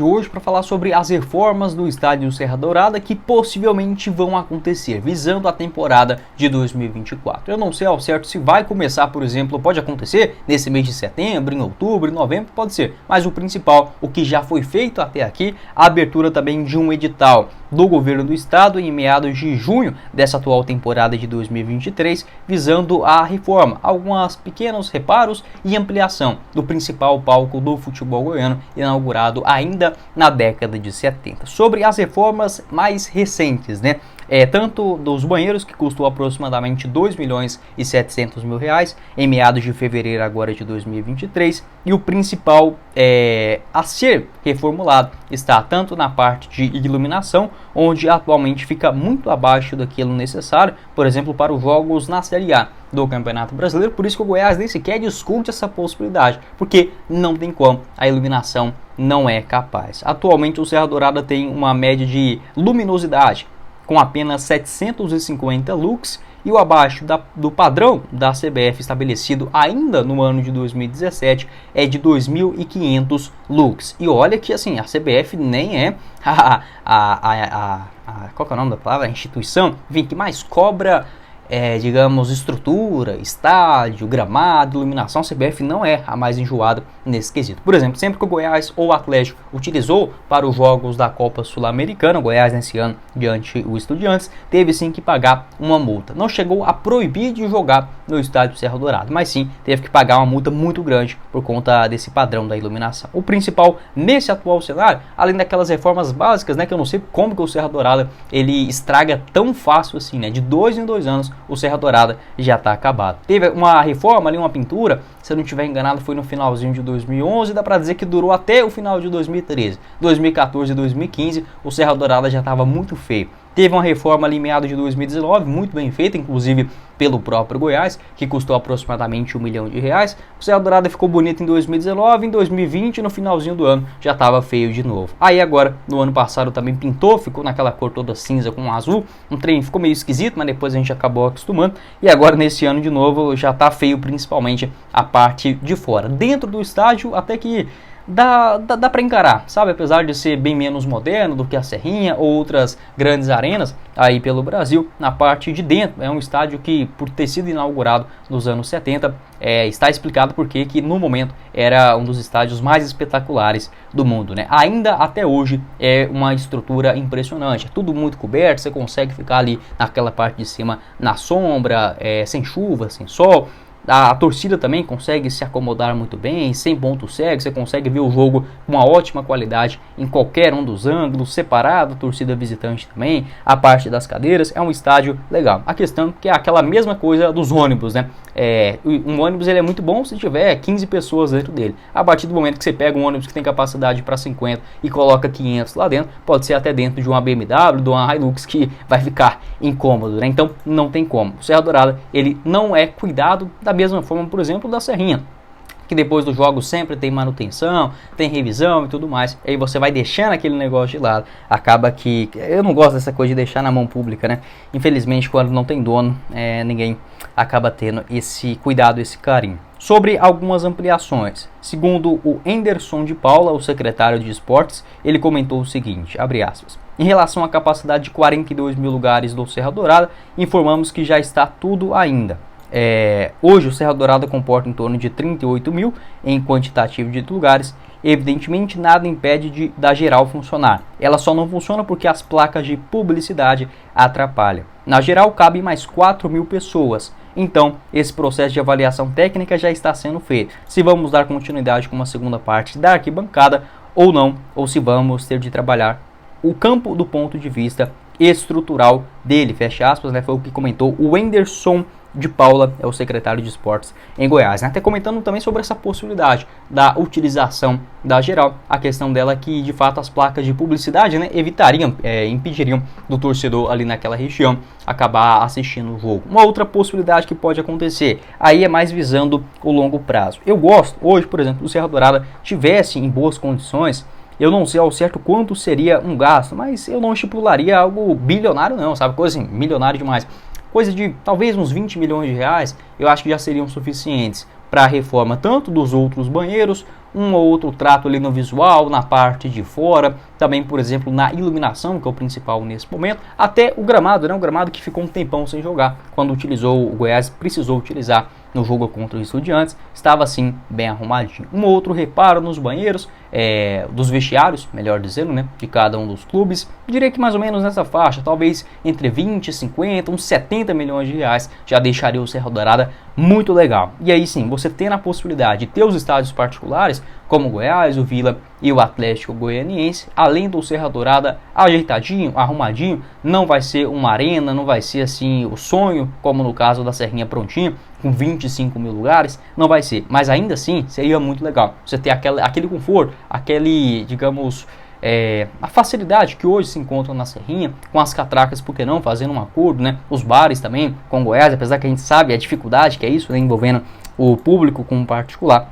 Hoje para falar sobre as reformas do estádio Serra Dourada que possivelmente vão acontecer, visando a temporada de 2024. Eu não sei ao certo se vai começar, por exemplo, pode acontecer nesse mês de setembro, em outubro, em novembro, pode ser. Mas o principal, o que já foi feito até aqui, a abertura também de um edital do governo do estado em meados de junho dessa atual temporada de 2023, visando a reforma, alguns pequenos reparos e ampliação do principal palco do futebol goiano, inaugurado ainda na década de 70. Sobre as reformas mais recentes, tanto dos banheiros, que custou aproximadamente 2 milhões e 700 mil reais em meados de fevereiro agora de 2023, e o principal a ser reformulado está tanto na parte de iluminação, onde atualmente fica muito abaixo daquilo necessário, por exemplo, para os jogos na Série A do Campeonato Brasileiro. Por isso que o Goiás nem sequer discute essa possibilidade, porque não tem como, a iluminação não é capaz. Atualmente o Serra Dourada tem uma média de luminosidade com apenas 750 lux, e o abaixo do padrão da CBF estabelecido ainda no ano de 2017 é de 2.500 lux. E olha que assim, a CBF nem é qual que é o nome da palavra? A instituição, enfim, que mais cobra digamos, estrutura, estádio, gramado, iluminação. A CBF não é a mais enjoada nesse quesito. Por exemplo, sempre que o Goiás ou o Atlético utilizou para os jogos da Copa Sul-Americana, o Goiás nesse ano diante o Estudiantes, teve sim que pagar uma multa. Não chegou a proibir de jogar no estádio Serra Dourada, mas sim teve que pagar uma multa muito grande por conta desse padrão da iluminação. O principal nesse atual cenário, além daquelas reformas básicas, que eu não sei como que o Serra Dourada ele estraga tão fácil assim, de 2 em 2 anos, o Serra Dourada já está acabado. Teve uma reforma ali, uma pintura, se eu não estiver enganado, foi no finalzinho de 2011, dá para dizer que durou até o final de 2013. 2014 e 2015, o Serra Dourada já estava muito feio. Teve uma reforma ali em meados de 2019, muito bem feita, inclusive pelo próprio Goiás, que custou aproximadamente R$1 milhão. O Serra Dourada ficou bonito em 2019, em 2020, no finalzinho do ano, já estava feio de novo. Aí agora, no ano passado também pintou, ficou naquela cor toda cinza com azul, um trem ficou meio esquisito, mas depois a gente acabou acostumando. E agora nesse ano de novo já está feio, principalmente a parte de fora. Dentro do estádio até que dá para encarar, sabe? Apesar de ser bem menos moderno do que a Serrinha ou outras grandes arenas aí pelo Brasil, na parte de dentro é um estádio que, por ter sido inaugurado nos anos 70, está explicado porque que no momento era um dos estádios mais espetaculares do mundo, Ainda até hoje é uma estrutura impressionante, é tudo muito coberto, você consegue ficar ali naquela parte de cima na sombra, sem chuva, sem sol. A torcida também consegue se acomodar muito bem, sem ponto cego, você consegue ver o jogo com uma ótima qualidade em qualquer um dos ângulos, separado, torcida visitante também, a parte das cadeiras, é um estádio legal. A questão é que é aquela mesma coisa dos ônibus, um ônibus ele é muito bom se tiver 15 pessoas dentro dele. A partir do momento que você pega um ônibus que tem capacidade para 50 e coloca 500 lá dentro, pode ser até dentro de uma BMW, de uma Hilux, que vai ficar incômodo, Então não tem como. O Serra Dourada ele não é cuidado da mesma forma, por exemplo, da Serrinha, que depois do jogo sempre tem manutenção, tem revisão e tudo mais. Aí você vai deixando aquele negócio de lado. Acaba que eu não gosto dessa coisa de deixar na mão pública, Infelizmente, quando não tem dono, ninguém acaba tendo esse cuidado, esse carinho. Sobre algumas ampliações, segundo o Enderson de Paula, o secretário de esportes, ele comentou o seguinte, abre aspas: em relação à capacidade de 42 mil lugares do Serra Dourada, informamos que já está tudo ainda. Hoje o Serra Dourada comporta em torno de 38 mil em quantitativo de lugares. Evidentemente nada impede da geral funcionar, ela só não funciona porque as placas de publicidade atrapalham. Na geral cabe mais 4 mil pessoas, então esse processo de avaliação técnica já está sendo feito, se vamos dar continuidade com uma segunda parte da arquibancada ou não, ou se vamos ter de trabalhar o campo do ponto de vista estrutural dele, fecha aspas, foi o que comentou o Enderson de Paula, é o secretário de esportes em Goiás, Até comentando também sobre essa possibilidade da utilização da geral, a questão dela que de fato as placas de publicidade impediriam do torcedor ali naquela região acabar assistindo o jogo. Uma outra possibilidade que pode acontecer, aí é mais visando o longo prazo. Eu gosto, hoje por exemplo, o Serra Dourada tivesse em boas condições. Eu não sei ao certo quanto seria um gasto, mas eu não estipularia algo bilionário não, sabe? Coisa assim, milionário demais. Coisa de talvez uns 20 milhões de reais, eu acho que já seriam suficientes para a reforma tanto dos outros banheiros um ou outro trato ali no visual, na parte de fora, também, por exemplo, na iluminação, que é o principal nesse momento, até o gramado, né? O gramado que ficou um tempão sem jogar, quando utilizou, o Goiás precisou utilizar no jogo contra os Estudiantes, estava assim bem arrumadinho. Um outro reparo nos banheiros, dos vestiários, melhor dizendo, né, de cada um dos clubes, diria que mais ou menos nessa faixa, talvez entre 20, 50, uns 70 milhões de reais, já deixaria o Serra Dourada muito legal. E aí sim, você tendo a possibilidade de ter os estádios particulares, como o Goiás, o Vila e o Atlético Goianiense, além do Serra Dourada ajeitadinho, arrumadinho, não vai ser uma arena, não vai ser assim o sonho, como no caso da Serrinha Prontinha, com 25 mil lugares, não vai ser, mas ainda assim seria muito legal você ter aquele conforto, aquele, digamos, a facilidade que hoje se encontra na Serrinha, com as catracas, por que não, fazendo um acordo, né? Os bares também com Goiás, apesar que a gente sabe a dificuldade que é isso, né? Envolvendo o público com o particular.